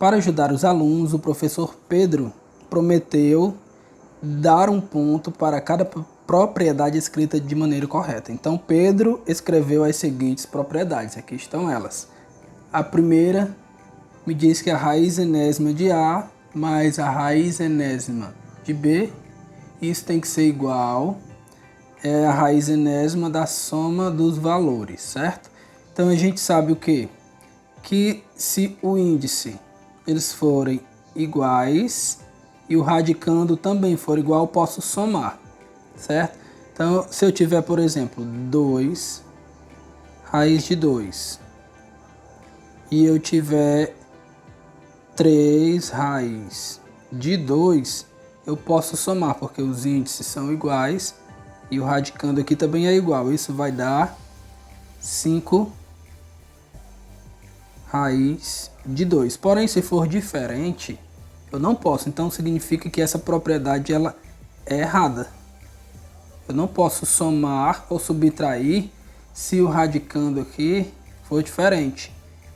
Para ajudar os alunos, o professor Pedro prometeu dar um ponto para cada propriedade escrita de maneira correta. Então, Pedro escreveu as seguintes propriedades. Aqui estão elas. A primeira me diz que a raiz enésima de A mais a raiz enésima de B, isso tem que ser igual a raiz enésima da soma dos valores, certo? Então, a gente sabe o quê? Que se o índice eles forem iguais e o radicando também for igual, eu posso somar, certo? Então, se eu tiver, por exemplo, 2 raiz de 2 e eu tiver 3 raiz de 2, eu posso somar, porque os índices são iguais e o radicando aqui também é igual. Isso vai dar 5 raiz de 2. Porém, se for diferente, eu não posso. Então, significa que essa propriedade ela é errada. Eu não posso somar ou subtrair se o radicando aqui for diferente.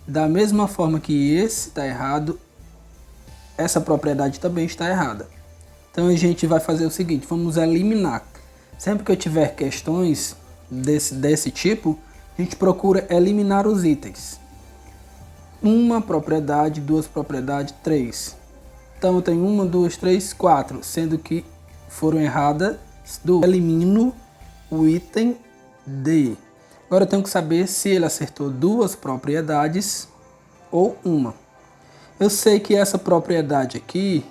Da mesma forma que esse está errado, essa propriedade também está errada. Então, a gente vai fazer o seguinte, vamos eliminar. Sempre que eu tiver questões desse tipo, a gente procura eliminar os itens. Uma propriedade, duas propriedades, 3. Então eu tenho 1, 2, 3, 4, sendo que foram erradas 2. Elimino o item D. Agora eu tenho que saber se ele acertou duas propriedades ou uma. Eu sei que essa propriedade aqui,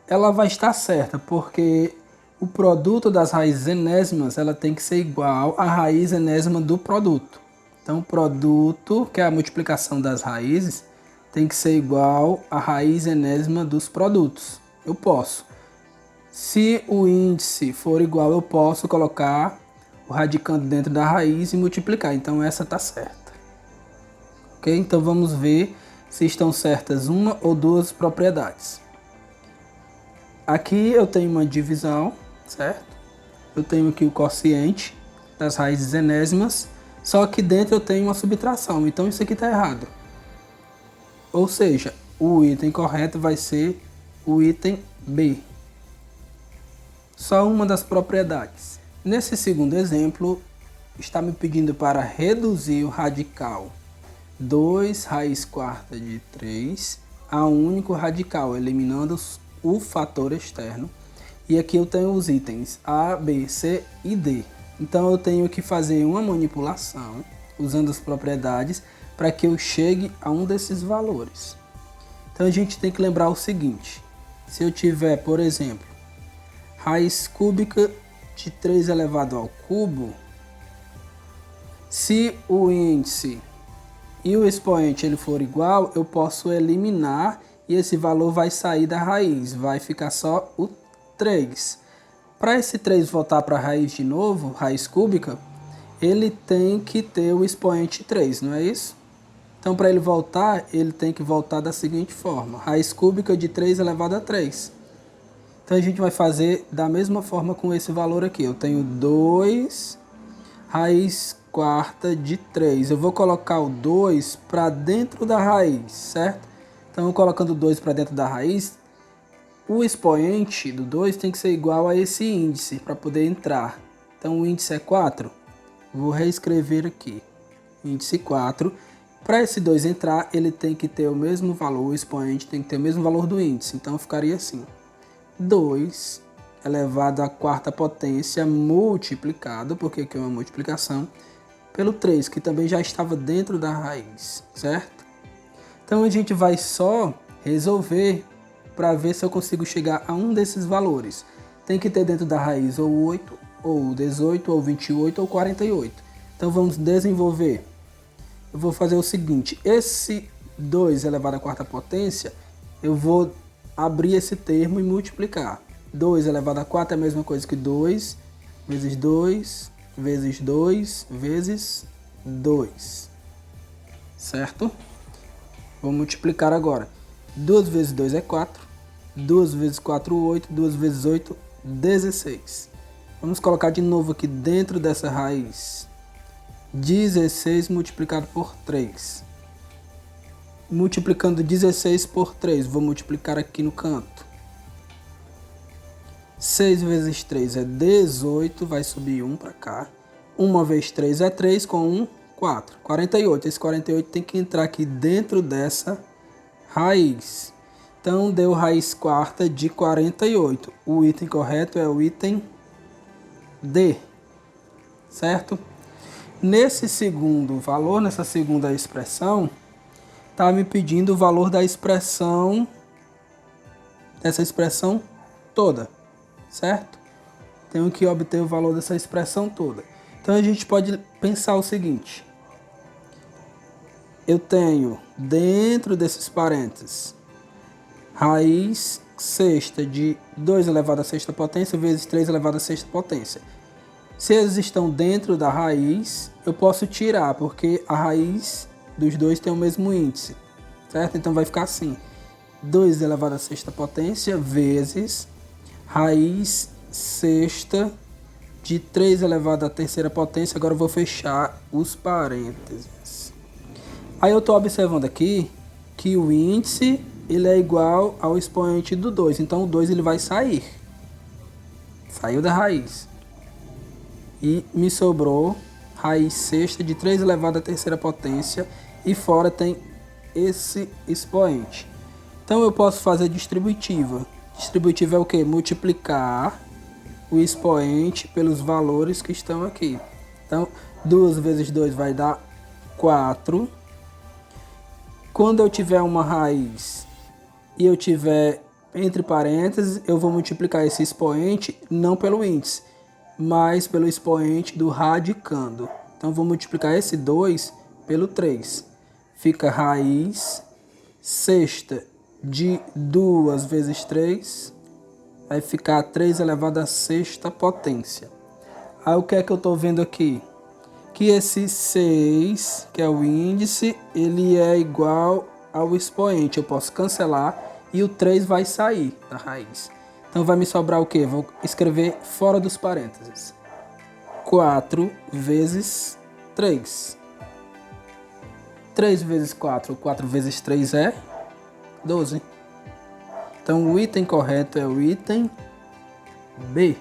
ela vai estar certa, porque o produto das raízes enésimas ela tem que ser igual à raiz enésima do produto. Então, o produto, que é a multiplicação das raízes, tem que ser igual à raiz enésima dos produtos. Eu posso. Se o índice for igual, eu posso colocar o radicando dentro da raiz e multiplicar. Então, essa está certa. Ok? Então, vamos ver se estão certas uma ou duas propriedades. Aqui eu tenho uma divisão, certo? Eu tenho aqui o quociente das raízes enésimas. Só que dentro eu tenho uma subtração, então isso aqui está errado. Ou seja, o item correto vai ser o item B. Só uma das propriedades. Nesse segundo exemplo, está me pedindo para reduzir o radical 2 raiz quarta de 3 a um único radical, eliminando o fator externo. E aqui eu tenho os itens A, B, C e D. Então eu tenho que fazer uma manipulação usando as propriedades para que eu chegue a um desses valores. Então a gente tem que lembrar o seguinte: se eu tiver, por exemplo, raiz cúbica de 3 elevado ao cubo, se o índice e o expoente ele for igual, eu posso eliminar e esse valor vai sair da raiz, vai ficar só o 3. Para esse 3 voltar para a raiz de novo, raiz cúbica, ele tem que ter o expoente 3, não é isso? Então, para ele voltar, ele tem que voltar da seguinte forma: raiz cúbica de 3 elevado a 3. Então, a gente vai fazer da mesma forma com esse valor aqui. Eu tenho 2 raiz quarta de 3. Eu vou colocar o 2 para dentro da raiz, certo? Então, colocando 2 para dentro da raiz, o expoente do 2 tem que ser igual a esse índice para poder entrar. Então o índice é 4. Vou reescrever aqui. Índice 4. Para esse 2 entrar, ele tem que ter o mesmo valor, o expoente tem que ter o mesmo valor do índice. Então ficaria assim. 2 elevado à quarta potência multiplicado, porque aqui é uma multiplicação, pelo 3, que também já estava dentro da raiz, certo? Então a gente vai só resolver para ver se eu consigo chegar a um desses valores. Tem que ter dentro da raiz ou 8, ou 18, ou 28, ou 48. Então vamos desenvolver. Eu vou fazer o seguinte: esse 2 elevado à quarta potência, eu vou abrir esse termo e multiplicar. 2 elevado a 4 é a mesma coisa que 2 vezes 2 vezes 2 vezes 2. Certo? Vou multiplicar agora. 2 vezes 2 é 4. 2 vezes 4, 8. 2 vezes 8, 16. Vamos colocar de novo aqui dentro dessa raiz. 16 multiplicado por 3. multiplicando 16 por 3. Vou multiplicar aqui no canto. 6 vezes 3 é 18, vai subir 1 para cá. 1 vezes 3 é 3, com 1, 4. 48. Esse 48 tem que entrar aqui dentro dessa raiz. Então, deu raiz quarta de 48. O item correto é o item D, certo? Nesse segundo valor, nessa segunda expressão, está me pedindo o valor da expressão, dessa expressão toda, certo? Tenho que obter o valor dessa expressão toda. Então a gente pode pensar o seguinte: eu tenho dentro desses parênteses raiz sexta de 2 elevado à sexta potência vezes 3 elevado à sexta potência. Se eles estão dentro da raiz, eu posso tirar, porque a raiz dos dois tem o mesmo índice, certo? Então vai ficar assim: 2 elevado à sexta potência vezes raiz sexta de 3 elevado à terceira potência. Agora eu vou fechar os parênteses. Aí eu estou observando aqui que o índice ele é igual ao expoente do 2. Então o 2 ele vai sair. Saiu da raiz. E me sobrou raiz sexta de 3 elevado à terceira potência. E fora tem esse expoente. Então eu posso fazer distributiva. Distributiva é o quê? Multiplicar o expoente pelos valores que estão aqui. Então 2 vezes 2 vai dar 4. Quando eu tiver uma raiz e eu tiver entre parênteses, eu vou multiplicar esse expoente não pelo índice, mas pelo expoente do radicando. Então vou multiplicar esse 2 pelo 3. Fica raiz sexta de 2 vezes 3, vai ficar 3 elevado à sexta potência. Aí o que é que eu estou vendo aqui? Que esse 6, que é o índice, ele é igual ao expoente. Eu posso cancelar e o 3 vai sair da raiz. Então vai me sobrar o quê? Vou escrever fora dos parênteses. 4 vezes 3. 3 vezes 4, 4 vezes 3 é 12. Então o item correto é o item B.